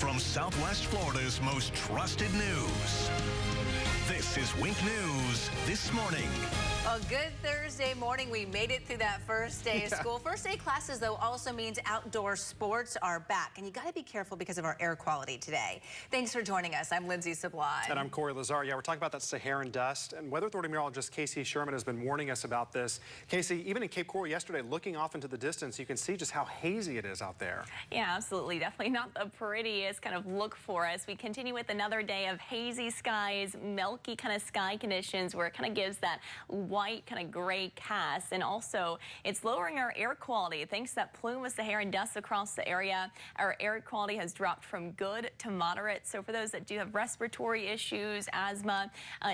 from Southwest Florida's most trusted news. This is Wink News This Morning. A good Thursday morning. We made it through that first day of school. First day classes, though, also means outdoor sports are back. And you got to be careful because of our air quality today. Thanks for joining us. I'm Lindsay Sublime. And I'm Corey Lazar. Yeah, we're talking about that Saharan dust. And Weather Authority meteorologist Casey Sherman has been warning us about this. Casey, even in Cape Coral yesterday, looking off into the distance, you can see just how hazy it is out there. Yeah, absolutely. Definitely not the prettiest kind of look for us. We continue with another day of hazy skies, milky kind of sky conditions where it kind of gives that white kind of gray cast, and also it's lowering our air quality thanks to that plume of Saharan dust across the area. Our air quality has dropped from good to moderate, so for those that do have respiratory issues, asthma,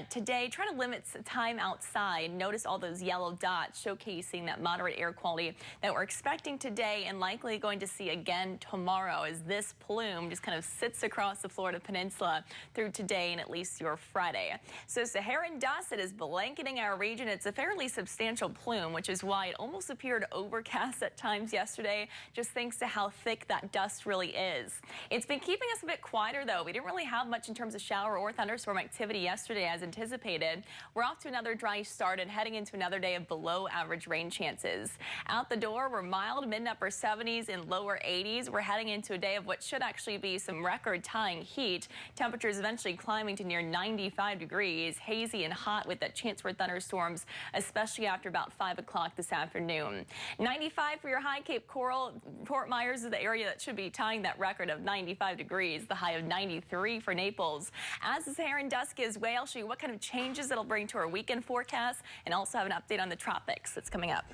today try to limit time outside. Notice all those yellow dots showcasing that moderate air quality that we're expecting today and likely going to see again tomorrow as this plume just kind of sits across the Florida peninsula through today and at least your Friday. So Saharan dust, it is blanketing our region. It's a fairly substantial plume, which is why it almost appeared overcast at times yesterday, just thanks to how thick that dust really is. It's been keeping us a bit quieter, though. We didn't really have much in terms of shower or thunderstorm activity yesterday as anticipated. We're off to another dry start and heading into another day of below average rain chances. Out the door, we're mild, mid and upper 70s and lower 80s. We're heading into a day of what should actually be some record-tying heat. Temperatures eventually climbing to near 95 degrees, hazy and hot with that chance for thunderstorms, especially after about 5 o'clock this afternoon. 95 for your high. Cape Coral. Fort Myers is the area that should be tying that record of 95 degrees, the high of 93 for Naples. As the Saharan dust gives way, I'll show you what kind of changes it'll bring to our weekend forecast and also have an update on the tropics that's coming up.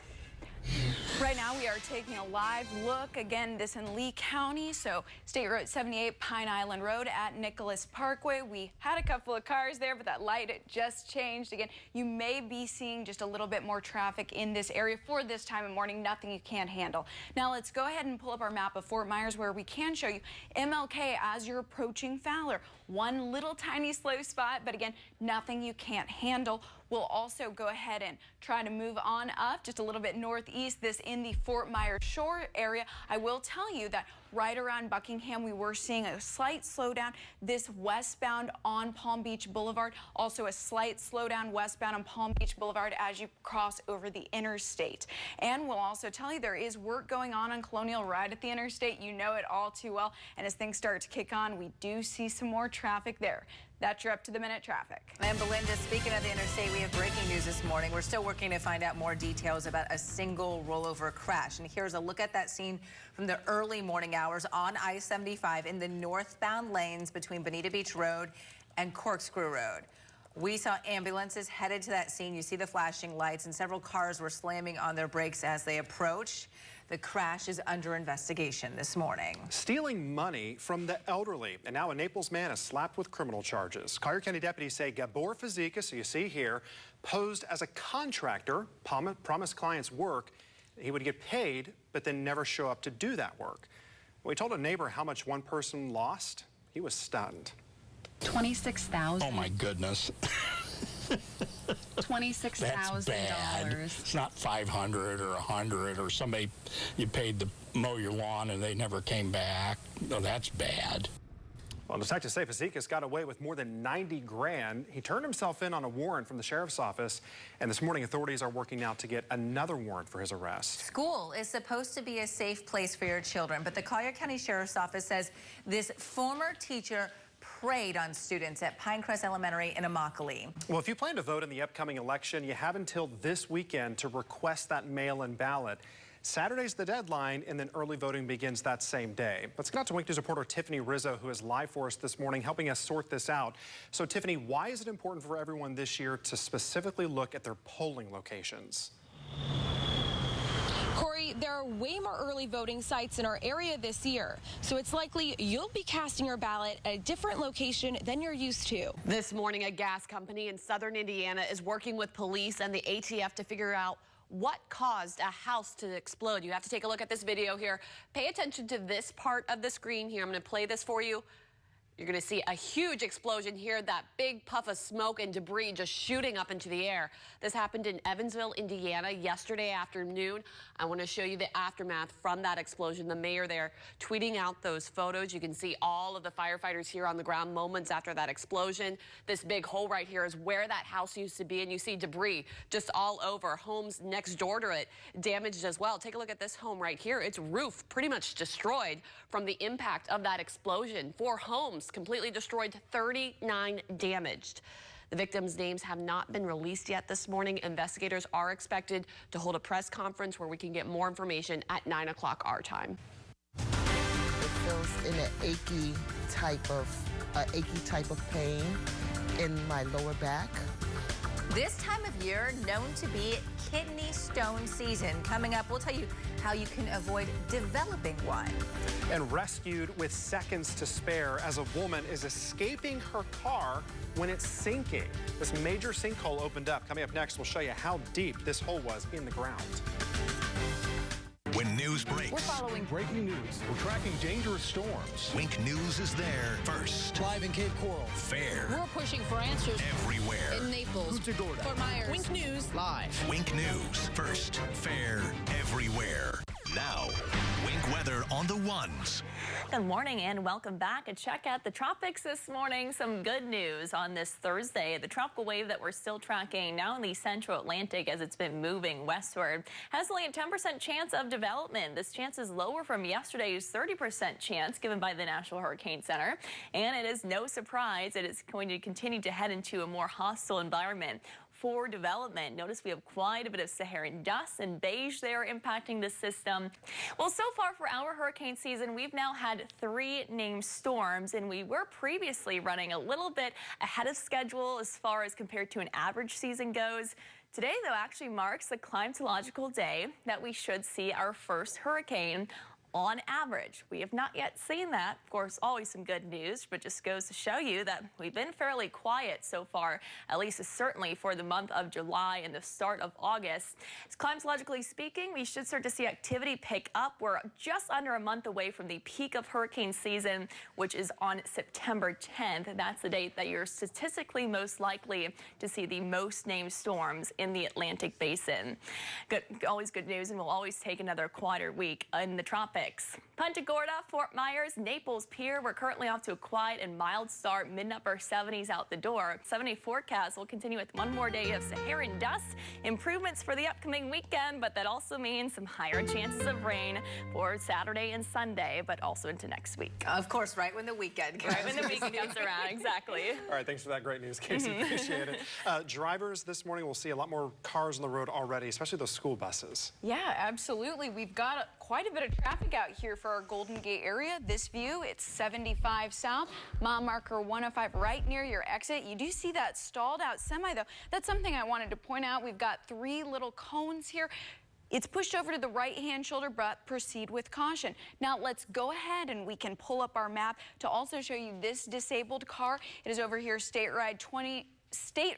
Right now we are taking a live look, again, this in Lee County, so State Road 78, Pine Island Road at Nicholas Parkway. We had a couple of cars there, but that light, it just changed. Again, you may be seeing just a little bit more traffic in this area for this time of morning, nothing you can't handle. Now let's go ahead and pull up our map of Fort Myers where we can show you MLK as you're approaching Fowler. One little tiny slow spot, but again, nothing you can't handle. We'll also go ahead and try to move on up just a little bit northeast, this in the Fort Myers Shore area. I will tell you that right around Buckingham, we were seeing a slight slowdown this westbound on Palm Beach Boulevard. Also a slight slowdown westbound on Palm Beach Boulevard as you cross over the interstate. And we'll also tell you there is work going on Colonial right at the interstate. You know it all too well. And as things start to kick on, we do see some more traffic there. That's your up-to-the-minute traffic. And Belinda, speaking of the interstate, we have breaking news this morning. We're still working to find out more details about a single rollover crash. And here's a look at that scene from the early morning hours on I-75 in the northbound lanes between Bonita Beach Road and Corkscrew Road. We saw ambulances headed to that scene. You see the flashing lights, and several cars were slamming on their brakes as they approached. The crash is under investigation this morning. Stealing money from the elderly. And now a Naples man is slapped with criminal charges. Collier County deputies say Gabor Fazekas, who you see here, posed as a contractor, promised clients work. He would get paid, but then never show up to do that work. When we told a neighbor how much one person lost, he was stunned. $26,000. Oh my goodness. $26,000. It's not 500 or 100 or somebody you paid to mow your lawn and they never came back. No, that's bad. Well, detectives say Fazekas got away with more than 90 grand. He turned himself in on a warrant from the sheriff's office, and this morning authorities are working now to get another warrant for his arrest. School is supposed to be a safe place for your children, but the Collier County Sheriff's Office says this former teacher preyed on students at Pinecrest Elementary in Ymca. Well, if you plan to vote in the upcoming election, you have until this weekend to request that mail-in ballot. Saturday's the deadline, and then early voting begins that same day. Let's get out to Wink News reporter Tiffany Rizzo, who is live for us this morning, helping us sort this out. So, Tiffany, why is it important for everyone this year to specifically look at their polling locations? Corey, there are way more early voting sites in our area this year, so it's likely you'll be casting your ballot at a different location than you're used to. This morning, a gas company in southern Indiana is working with police and the ATF to figure out what caused a house to explode. You have to take a look at this video here. Pay attention to this part of the screen here. I'm going to play this for you. You're going to see a huge explosion here, that big puff of smoke and debris just shooting up into the air. This happened in Evansville, Indiana, yesterday afternoon. I want to show you the aftermath from that explosion. The mayor there tweeting out those photos. You can see all of the firefighters here on the ground moments after that explosion. This big hole right here is where that house used to be, and you see debris just all over. Homes next door to it damaged as well. Take a look at this home right here. Its roof pretty much destroyed from the impact of that explosion. 4 homes completely destroyed, 39 damaged. The victims' names have not been released yet this morning. Investigators are expected to hold a press conference where we can get more information at 9 o'clock our time. It feels in an achy type of pain in my lower back. This time of year known to be kidney stone season. Coming up, we'll tell you how you can avoid developing one. And rescued with seconds to spare as a woman is escaping her car when it's sinking. This major sinkhole opened up. Coming up next, we'll show you how deep this hole was in the ground. When news breaks, we're following breaking news. We're tracking dangerous storms. Wink News is there first. Live in Cape Coral. Fair. We're pushing for answers. Everywhere. In Naples. Fort Myers. Wink News. Live. Wink News first. Fair. Everywhere. Now, Wink weather on the ones. Good morning and welcome back. A check out the tropics this morning. Some good news on this Thursday. The tropical wave that we're still tracking now in the central Atlantic as it's been moving westward has only a 10% chance of development. This chance is lower from yesterday's 30% chance given by the National Hurricane Center. And it is no surprise that it's going to continue to head into a more hostile environment for development. Notice we have quite a bit of Saharan dust and beige there impacting the system. Well, so far for our hurricane season, we've now had 3 named storms, and we were previously running a little bit ahead of schedule as far as compared to an average season goes. Today, though, actually marks the climatological day that we should see our first hurricane. On average, we have not yet seen that. Of course, always some good news, but just goes to show you that we've been fairly quiet so far, at least certainly for the month of July and the start of August. Climatologically speaking, we should start to see activity pick up. We're just under a month away from the peak of hurricane season, which is on September 10th. That's the date that you're statistically most likely to see the most named storms in the Atlantic basin. Good, always good news, and we'll always take another quieter week in the tropics. Punta Gorda, Fort Myers, Naples Pier. We're currently off to a quiet and mild start, mid and upper 70s out the door. 70 forecast will continue with one more day of Saharan dust. Improvements for the upcoming weekend, but that also means some higher chances of rain for Saturday and Sunday, but also into next week. Of course, right when the weekend comes. Right when the weekend comes around, exactly. All right, thanks for that great news, Casey. Appreciate it. Drivers this morning will see a lot more cars on the road already, especially those school buses. Yeah, absolutely. We've got quite a bit of traffic out here for our Golden Gate area. This view, it's 75 south, mile marker 105 right near your exit. You do see that stalled out semi, though. That's something I wanted to point out. We've got 3 little cones here. It's pushed over to the right-hand shoulder, but proceed with caution. Now let's go ahead and we can pull up our map to also show you this disabled car. It is over here, State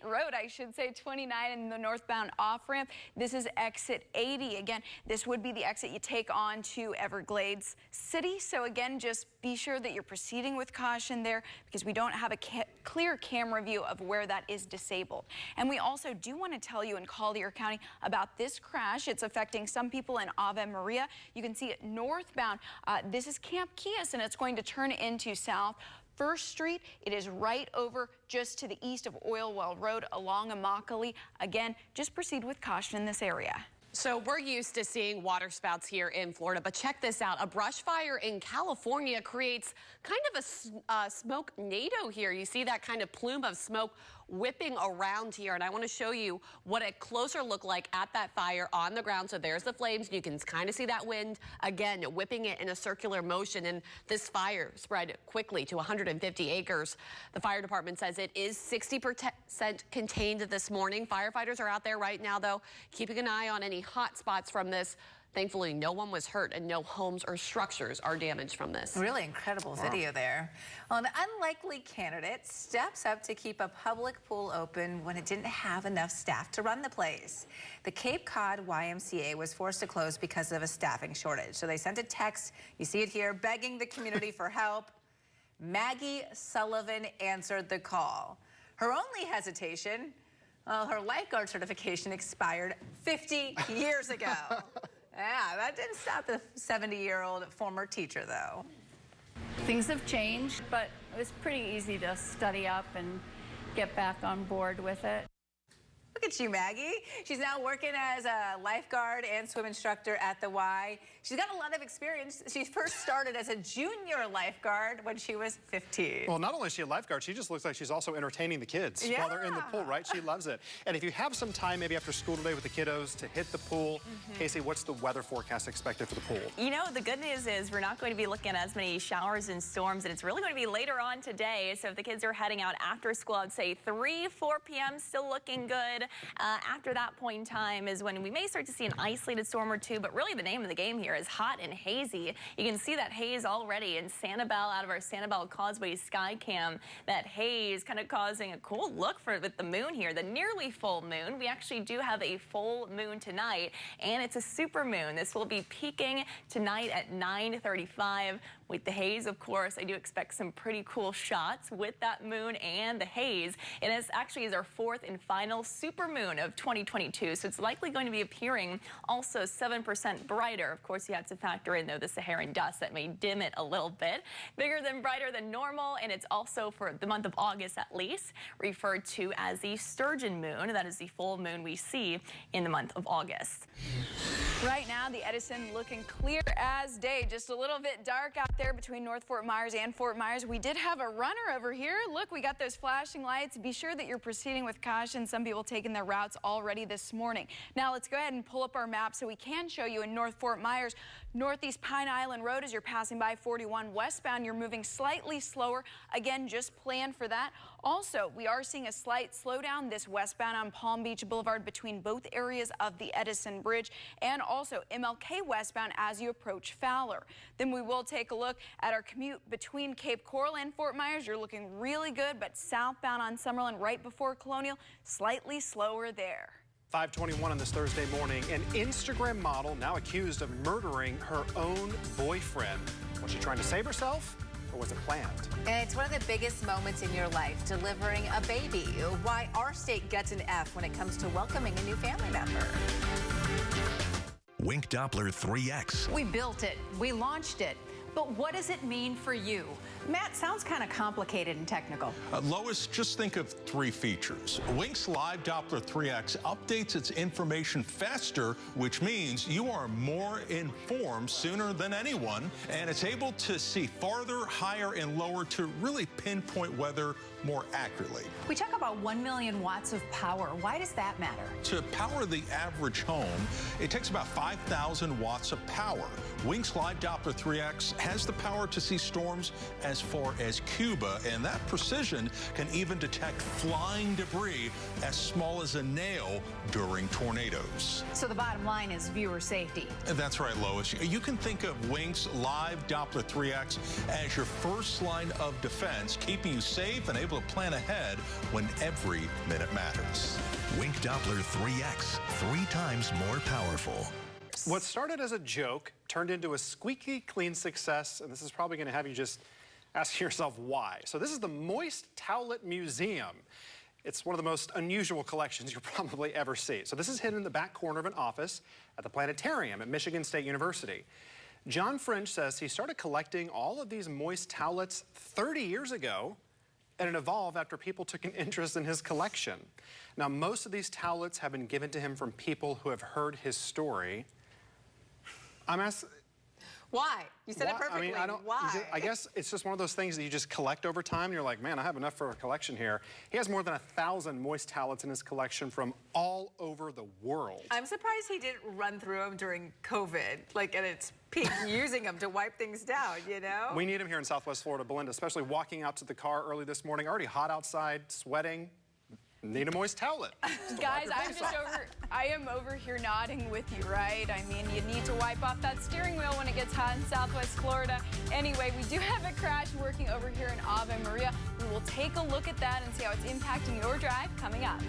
Road, I should say, 29 in the northbound off-ramp. This is exit 80. Again, this would be the exit you take on to Everglades City. So again, just be sure that you're proceeding with caution there because we don't have a clear camera view of where that is disabled. And we also do want to tell you in Collier County about this crash. It's affecting some people in Ave Maria. You can see it northbound. This is Camp Kias, and it's going to turn into South First Street. It is right over just to the east of Oil Well Road along Immokalee. Again, just proceed with caution in this area. So we're used to seeing water spouts here in Florida, but check this out. A brush fire in California creates kind of a smoke tornado here. You see that kind of plume of smoke whipping around here, and I want to show you what a closer look like at that fire on the ground. So there's the flames. You can kind of see that wind again whipping it in a circular motion, and this fire spread quickly to 150 acres. The fire department says it is 60% contained this morning. Firefighters are out there right now, though, keeping an eye on any hot spots from this. Thankfully, no one was hurt and no homes or structures are damaged from this. Really incredible video there. Well, an unlikely candidate steps up to keep a public pool open when it didn't have enough staff to run the place. The Cape Cod YMCA was forced to close because of a staffing shortage. So they sent a text, you see it here, begging the community for help. Maggie Sullivan answered the call. Her only hesitation, well, her lifeguard certification expired 50 years ago. Yeah, that didn't stop the 70-year-old former teacher, though. Things have changed, but it was pretty easy to study up and get back on board with it. Look at you, Maggie. She's now working as a lifeguard and swim instructor at the Y. She's got a lot of experience. She first started as a junior lifeguard when she was 15. Well, not only is she a lifeguard, she just looks like she's also entertaining the kids while they're in the pool, right? She loves it. And if you have some time, maybe after school today with the kiddos, to hit the pool, Casey, what's the weather forecast expected for the pool? You know, the good news is we're not going to be looking at as many showers and storms, and it's really going to be later on today. So if the kids are heading out after school, I'd say 3, 4 p.m. still looking good. After that point in time is when we may start to see an isolated storm or two, but really the name of the game here is hot and hazy. You can see that haze already in Sanibel out of our Sanibel Causeway sky cam. That haze kind of causing a cool look with the moon here, the nearly full moon. We actually do have a full moon tonight, and it's a super moon. This will be peaking tonight at 9:35. With the haze, of course, I do expect some pretty cool shots with that moon and the haze. It actually is our 4th and final super moon of 2022, so it's likely going to be appearing also 7% brighter. Of course, you have to factor in, though, the Saharan dust that may dim it a little bit. Bigger than brighter than normal, and it's also, for the month of August at least, referred to as the sturgeon moon. That is the full moon we see in the month of August. Right now, the Edison looking clear as day. Just a little bit dark out there between North Fort Myers and Fort Myers. We did have a runner over here. Look, we got those flashing lights. Be sure that you're proceeding with caution. Some people taking their routes already this morning. Now, let's go ahead and pull up our map so we can show you in North Fort Myers. Northeast Pine Island Road, as you're passing by 41 westbound, you're moving slightly slower. Again, just plan for that. Also, we are seeing a slight slowdown this westbound on Palm Beach Boulevard between both areas of the Edison Bridge, and also MLK westbound as you approach Fowler. Then we will take a look at our commute between Cape Coral and Fort Myers. You're looking really good, but southbound on Summerlin right before Colonial, slightly slower there. 5:21 on this Thursday morning, an Instagram model now accused of murdering her own boyfriend. Was she trying to save herself, or was it planned? And it's one of the biggest moments in your life, delivering a baby. Why our state gets an F when it comes to welcoming a new family member. Wink Doppler 3X. We built it. We launched it. But what does it mean for you? Matt, sounds kind of complicated and technical. Lois, just think of 3 features. Wink's Live Doppler 3X updates its information faster, which means you are more informed sooner than anyone, and it's able to see farther, higher, and lower to really pinpoint weather more accurately. We talk about 1 million watts of power. Why does that matter? To power the average home, it takes about 5,000 watts of power. Wink's Live Doppler 3X has the power to see storms as far as Cuba, and that precision can even detect flying debris as small as a nail during tornadoes. So the bottom line is viewer safety. That's right, Lois. You can think of Wink's Live Doppler 3X as your first line of defense, keeping you safe and able to plan ahead when every minute matters. Wink Doppler 3X, 3 times more powerful. What started as a joke turned into a squeaky clean success, and this is probably going to have you just asking yourself why. So this is the Moist Towelette Museum. It's one of the most unusual collections you'll probably ever see. So this is hidden in the back corner of an office at the planetarium at Michigan State University. John French says he started collecting all of these moist towelettes 30 years ago, and it evolved after people took an interest in his collection. Now, most of these towelettes have been given to him from people who have heard his story. I'm asking, why? You said it perfectly. I mean, why? I guess it's just one of those things that you just collect over time. And you're like, man, I have enough for a collection here. He has more than 1,000 moist towelettes in his collection from all over the world. I'm surprised he didn't run through them during COVID, like at its peak, using them to wipe things down, you know? We need him here in Southwest Florida, Belinda, especially walking out to the car early this morning, already hot outside, sweating. Need a moist towelette. Guys, I am over here nodding with you, right? I mean, you need to wipe off that steering wheel when it gets hot in Southwest Florida. Anyway, we do have a crash working over here in Ave Maria. We will take a look at that and see how it's impacting your drive coming up.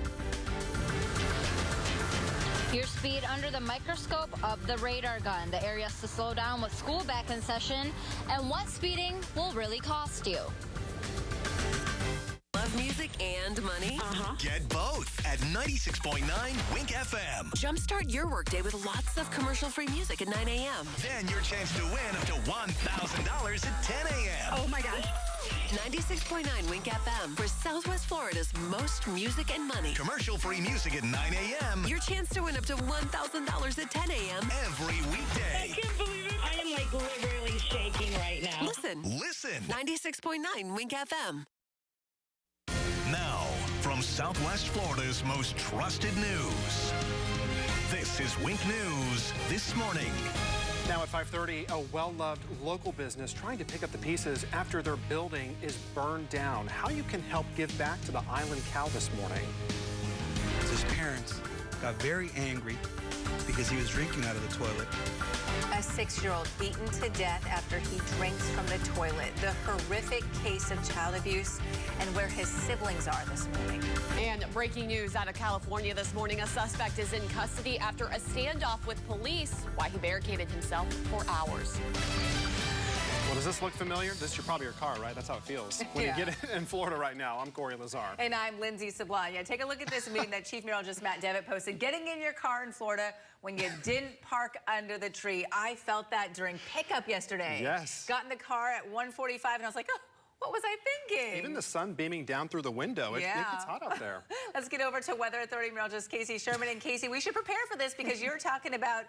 Your speed under the microscope of the radar gun. The area has to slow down with school back in session, and what speeding will really cost you. Love music and money? Get both at 96.9 Wink FM. Jumpstart your workday with lots of commercial-free music at 9 a.m. Then your chance to win up to $1,000 at 10 a.m. Oh my gosh. 96.9 Wink FM for Southwest Florida's most music and money. Commercial-free music at 9 a.m. Your chance to win up to $1,000 at 10 a.m. every weekday. I can't believe it. I am like literally shaking right now. Listen. 96.9 Wink FM. Now, from Southwest Florida's most trusted news, this is Wink News This Morning. Now at 5:30, a well-loved local business trying to pick up the pieces after their building is burned down. How you can help give back to the island cow this morning. His parents got very angry because he was drinking out of the toilet. A 6-year-old beaten to death after he drinks from the toilet. The horrific case of child abuse and where his siblings are this morning. And breaking news out of California this morning. A suspect is in custody after a standoff with police. Why he barricaded himself for hours. Well, does this look familiar? This is probably your car, right? That's how it feels when you get in Florida right now. I'm Corey Lazar. And I'm Lindsay Sublime. Yeah, take a look at this meme that Chief Meteorologist Matt Devitt posted. Getting in your car in Florida when you didn't park under the tree. I felt that during pickup yesterday. Yes. Got in the car at 1:45 and I was like, oh, what was I thinking? Even the sun beaming down through the window. It gets hot out there. Let's get over to Weather Authority Meteorologist Casey Sherman. And Casey, we should prepare for this because you're talking about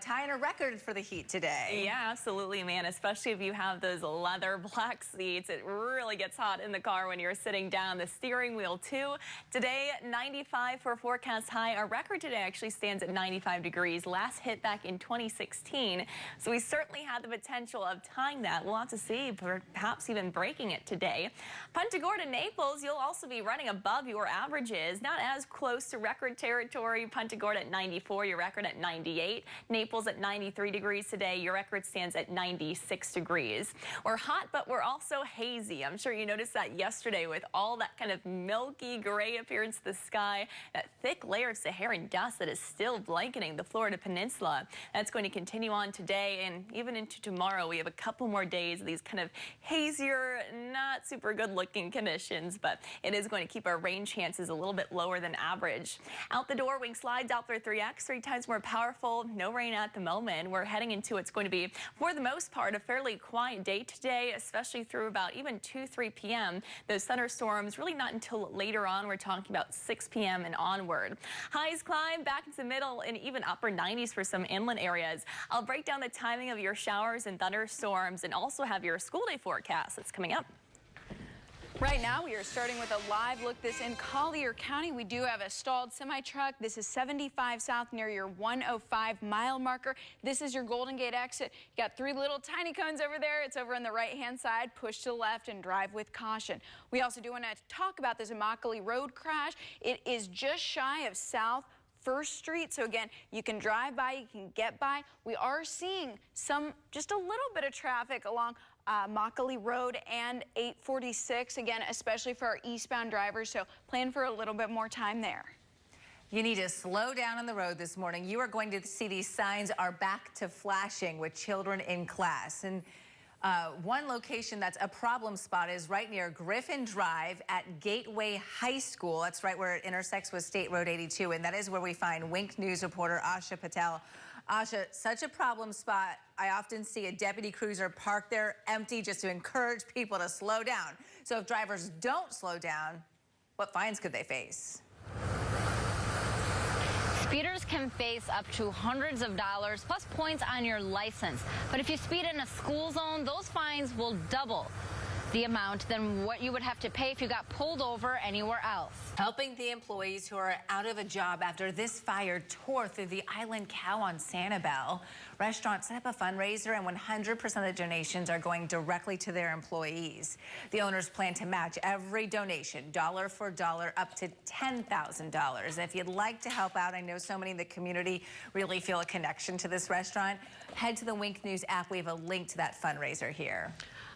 tying a record for the heat today. Yeah, absolutely, man. Especially if you have those leather black seats. It really gets hot in the car when you're sitting down. The steering wheel, too. Today, 95 for forecast high. Our record today actually stands at 95 degrees. Last hit back in 2016. So we certainly had the potential of tying that. We'll have to see, perhaps even breaking it today. Punta Gorda, Naples, you'll also be running above your averages. Not as close to record territory. Punta Gorda at 94, your record at 98. Naples at 93 degrees today. Your record stands at 96 degrees. We're hot, but we're also hazy. I'm sure you noticed that yesterday with all that kind of milky gray appearance of the sky, that thick layer of Saharan dust that is still blanketing the Florida peninsula. That's going to continue on today and even into tomorrow. We have a couple more days of these kind of hazier, not super good looking conditions, but it is going to keep our rain chances a little bit lower than average. Out the door, wing slide Doppler 3X, 3 times more powerful. No rain at the moment. We're heading into it's going to be, for the most part, a fairly quiet day today, especially through about even 2-3 p.m. Those thunderstorms really not until later on. We're talking about 6 p.m. and onward. Highs climb back into the middle and even upper 90s for some inland areas. I'll break down the timing of your showers and thunderstorms and also have your school day forecast that's coming up. Right now, we are starting with a live look. This in Collier County. We do have a stalled semi-truck. This is 75 south near your 105 mile marker. This is your Golden Gate exit. You got 3 little tiny cones over there. It's over on the right-hand side. Push to the left and drive with caution. We also do want to talk about this Ymca Road crash. It is just shy of South 1st Street. So again, you can drive by, you can get by. We are seeing just a little bit of traffic along Immokalee Road and 846, again, especially for our eastbound drivers, so plan for a little bit more time there. You need to slow down on the road this morning. You are going to see these signs are back to flashing with children in class. And one location that's a problem spot is right near Griffin Drive at Gateway High School. That's right where it intersects with State Road 82, and that is where we find Wink News reporter Asha Patel. Asha, such a problem spot. I often see a deputy cruiser parked there empty just to encourage people to slow down. So if drivers don't slow down, what fines could they face? Speeders can face up to hundreds of dollars plus points on your license. But if you speed in a school zone, those fines will double the amount than what you would have to pay if you got pulled over anywhere else. Helping the employees who are out of a job after this fire tore through the Island Cow on Sanibel. Restaurants set up a fundraiser and 100% of the donations are going directly to their employees. The owners plan to match every donation, dollar for dollar, up to $10,000. If you'd like to help out, I know so many in the community really feel a connection to this restaurant. Head to the Wink News app. We have a link to that fundraiser here.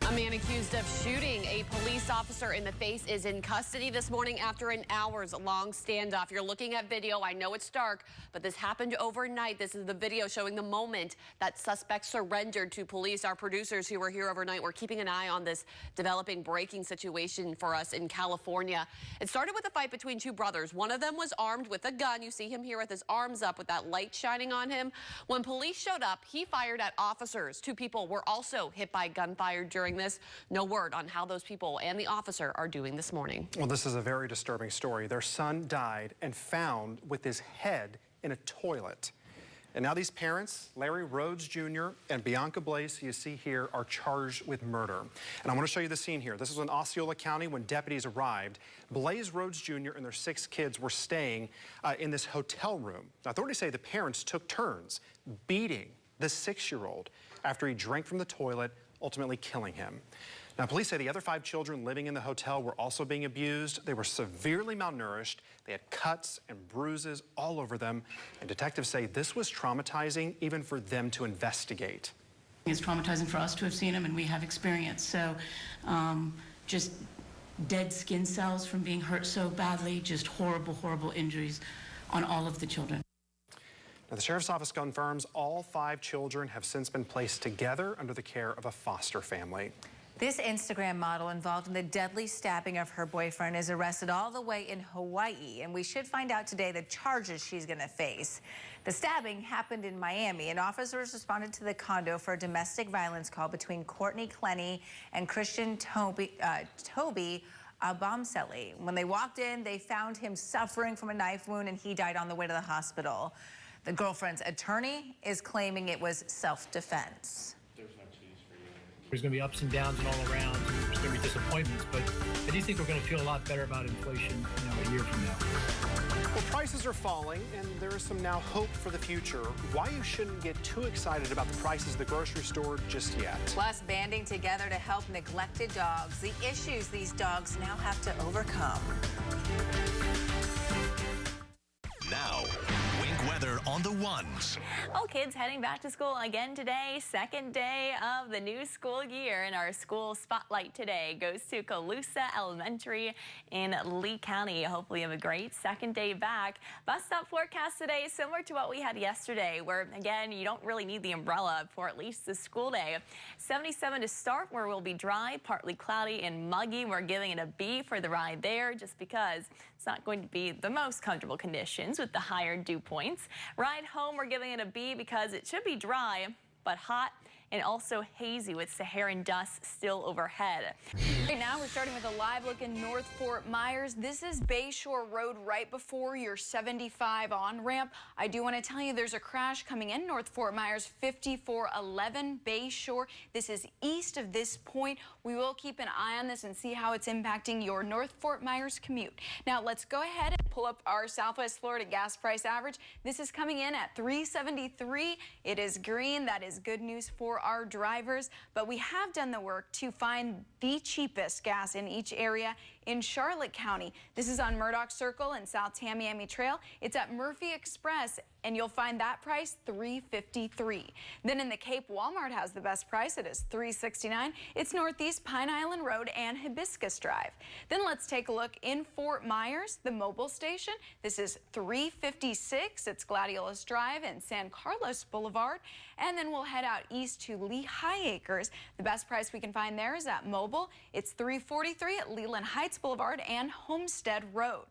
A man accused of shooting a police officer in the face is in custody this morning after an hours-long standoff. You're looking at video. I know it's dark, but this happened overnight. This is the video showing the moment that suspect surrendered to police. Our producers who were here overnight were keeping an eye on this developing breaking situation for us in California. It started with a fight between two brothers. One of them was armed with a gun. You see him here with his arms up with that light shining on him. When police showed up, he fired at officers. Two people were also hit by gunfire during this. No word on how those people and the officer are doing this morning. Well, this is a very disturbing story. Their son died and found with his head in a toilet. And now these parents, Larry Rhodes Jr. and Bianca Blaze, who you see here, are charged with murder. And I want to show you the scene here. This is in Osceola County when deputies arrived. Blaze Rhodes Jr. and their 6 kids were staying in this hotel room. Now, authorities say the parents took turns beating the 6-year-old after he drank from the toilet, ultimately killing him. Now, police say the other 5 children living in the hotel were also being abused. They were severely malnourished. They had cuts and bruises all over them. And detectives say this was traumatizing even for them to investigate. It's traumatizing for us to have seen him, and we have experience. So just dead skin cells from being hurt so badly, just horrible, horrible injuries on all of the children. Now, the sheriff's office confirms all 5 children have since been placed together under the care of a foster family. This Instagram model involved in the deadly stabbing of her boyfriend is arrested all the way in Hawaii, and we should find out today the charges she's going to face. The stabbing happened in Miami, and officers responded to the condo for a domestic violence call between Courtney Clenny and Christian Toby Abamseli. When they walked in, they found him suffering from a knife wound, and he died on the way to the hospital. The girlfriend's attorney is claiming it was self-defense. There's going to be ups and downs and all around. There's going to be disappointments, but I do think we're going to feel a lot better about inflation, a year from now. Well, prices are falling, and there is some now hope for the future. Why you shouldn't get too excited about the prices at the grocery store just yet. Plus, banding together to help neglected dogs, the issues these dogs now have to overcome. Now, Wink weather on the ones. Well, kids heading back to school again today, second day of the new school year, and our school spotlight today goes to Calusa Elementary in Lee County. Hopefully you have a great second day back. Bus stop forecast today similar to what we had yesterday, where again you don't really need the umbrella for at least the school day. 77 to start, where we'll be dry, partly cloudy and muggy. We're giving it a B for the ride there, just because it's not going to be the most comfortable conditions with the higher dew points. Ride home, we're giving it a B because it should be dry, but hot and also hazy with Saharan dust still overhead. Right now, we're starting with a live look in North Fort Myers. This is Bayshore Road right before your 75 on-ramp. I do want to tell you there's a crash coming in North Fort Myers, 5411 Bayshore. This is east of this point. We will keep an eye on this and see how it's impacting your North Fort Myers commute. Now, let's go ahead and pull up our Southwest Florida gas price average. This is coming in at $3.73. It is green. That is good news for our drivers, but we have done the work to find the cheapest gas in each area in Charlotte County. This is on Murdoch Circle and South Tamiami Trail. It's at Murphy Express, and you'll find that price $3.53. Then in the Cape, Walmart has the best price. It is $3.69. It's Northeast Pine Island Road and Hibiscus Drive. Then let's take a look in Fort Myers, the mobile station. This is $3.56. It's Gladiolus Drive and San Carlos Boulevard. And then we'll head out east to Lehigh Acres. The best price we can find there is at Mobile. It's $3.43 at Leland Heights Boulevard and Homestead Road.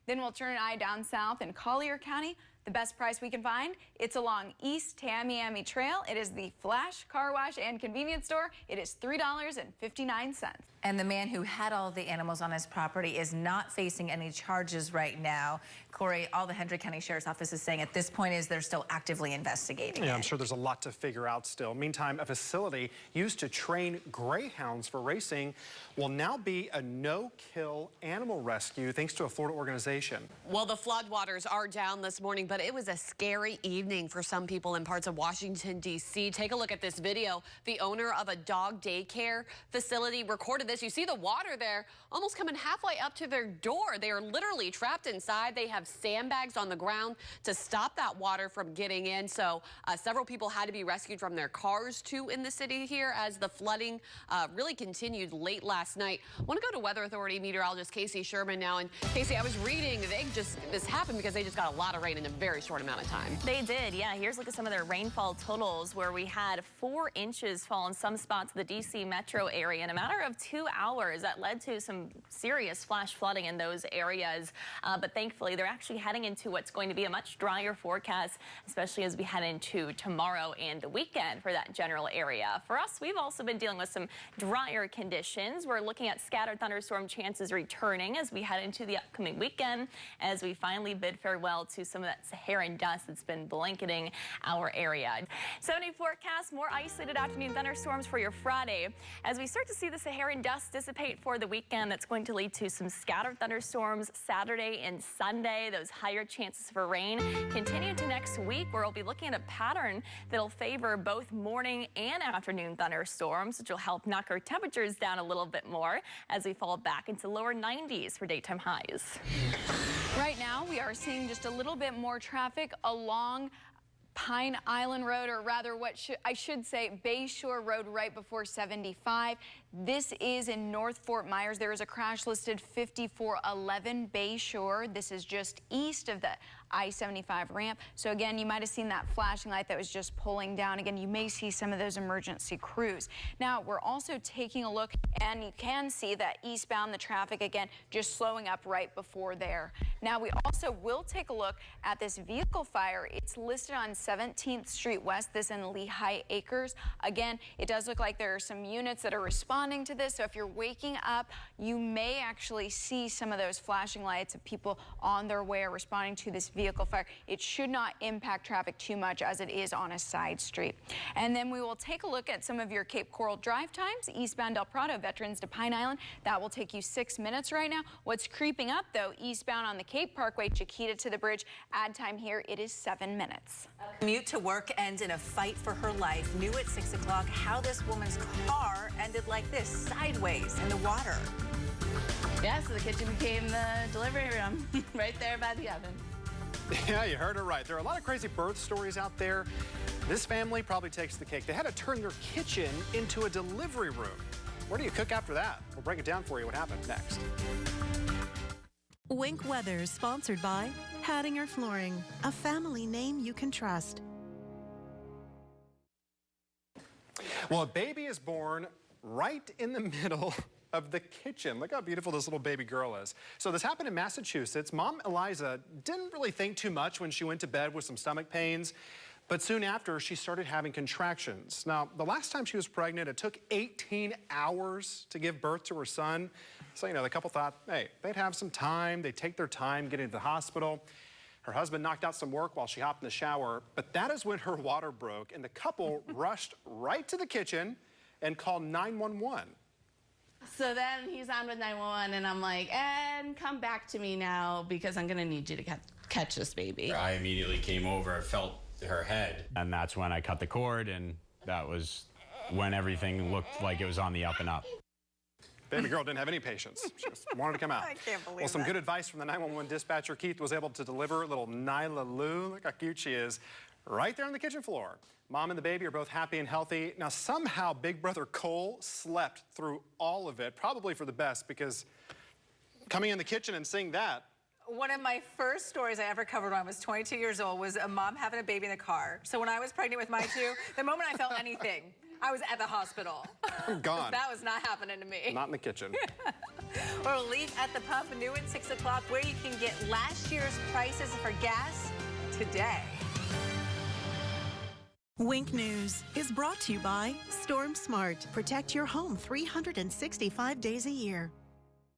Then we'll turn an eye down south in Collier County. The best price we can find, it's along East Tamiami Trail. It is the Flash Car Wash and Convenience Store. It is $3.59. And the man who had all the animals on his property is not facing any charges right now. Corey, all the Hendry County Sheriff's Office is saying at this point is they're still actively investigating it. I'm sure there's a lot to figure out still. Meantime, a facility used to train greyhounds for racing will now be a no-kill animal rescue thanks to a Florida organization. Well, the floodwaters are down this morning, but it was a scary evening for some people in parts of Washington, D.C. Take a look at this video. The owner of a dog daycare facility recorded this this. You see the water there almost coming halfway up to their door. They are literally trapped inside. They have sandbags on the ground to stop that water from getting in. So several people had to be rescued from their cars too in the city here as the flooding really continued late last night. I want to go to Weather Authority meteorologist Casey Sherman now. And Casey, I was reading this happened because they just got a lot of rain in a very short amount of time. They did, yeah. Here's a look at some of their rainfall totals where we had 4 inches fall in some spots of the D.C. metro area in a matter of 2 hours. That led to some serious flash flooding in those areas. But thankfully, they're actually heading into what's going to be a much drier forecast, especially as we head into tomorrow and the weekend for that general area. For us, we've also been dealing with some drier conditions. We're looking at scattered thunderstorm chances returning as we head into the upcoming weekend, as we finally bid farewell to some of that Saharan dust that's been blanketing our area. 70 forecast, more isolated afternoon thunderstorms for your Friday. As we start to see the Saharan dust dissipate for the weekend, that's going to lead to some scattered thunderstorms Saturday and Sunday. Those higher chances for rain continue to next week, where we'll be looking at a pattern that'll favor both morning and afternoon thunderstorms, which will help knock our temperatures down a little bit more as we fall back into lower 90s for daytime highs. Right now, we are seeing just a little bit more traffic along Pine Island Road, or rather I should say Bayshore Road right before 75. This is in North Fort Myers. There is a crash listed 5411 Bayshore. This is just east of the I-75 ramp. So again, you might have seen that flashing light that was just pulling down. Again, you may see some of those emergency crews. Now, we're also taking a look, and you can see that eastbound, the traffic again just slowing up right before there. Now, we also will take a look at this vehicle fire. It's listed on 17th Street West, this in Lehigh Acres. Again, it does look like there are some units that are responding to this. So if you're waking up, you may actually see some of those flashing lights of people on their way or responding to this vehicle fire. It should not impact traffic too much as it is on a side street. And then we will take a look at some of your Cape Coral drive times. Eastbound Del Prado, Veterans to Pine Island, that will take you 6 minutes right now. What's creeping up though, eastbound on the Cape Parkway, Chiquita to the bridge, add time here, it is 7 minutes. Commute to work ends in a fight for her life. New at 6 o'clock, how this woman's car ended like this, sideways in the water. Yeah, so the kitchen became the delivery room right there by the oven. Yeah, you heard it right. There are a lot of crazy birth stories out there. This family probably takes the cake. They had to turn their kitchen into a delivery room. Where do you cook after that? We'll break it down for you. What happened next? Wink Weather is sponsored by Hattinger Flooring, a family name you can trust. Well, a baby is born right in the middle of the kitchen. Look how beautiful this little baby girl is. So this happened in Massachusetts. Mom Eliza didn't really think too much when she went to bed with some stomach pains, but soon after she started having contractions. Now, the last time she was pregnant, it took 18 hours to give birth to her son. So, the couple thought, hey, they'd have some time. They'd take their time getting to the hospital. Her husband knocked out some work while she hopped in the shower, but that is when her water broke, and the couple rushed right to the kitchen and called 911. So then he's on with 911, and I'm like, and come back to me now because I'm going to need you to catch this baby. I immediately came over, felt her head, and that's when I cut the cord, and that was when everything looked like it was on the up and up. Baby girl didn't have any patience. She just wanted to come out. I can't believe Well, some that. good advice from the 911 dispatcher. Keith was able to deliver little Nyla Lou. Look how cute she is. Right there on the kitchen floor. Mom and the baby are both happy and healthy. Now, somehow Big Brother Cole slept through all of it, probably for the best, because coming in the kitchen and seeing that. One of my first stories I ever covered when I was 22 years old was a mom having a baby in the car. So when I was pregnant with my two, the moment I felt anything, I was at the hospital. I'm gone. That was not happening to me. Not in the kitchen. Or leave at the pump, new at 6 o'clock, where you can get last year's prices for gas today. Wink News is brought to you by Storm Smart. Protect your home 365 days a year.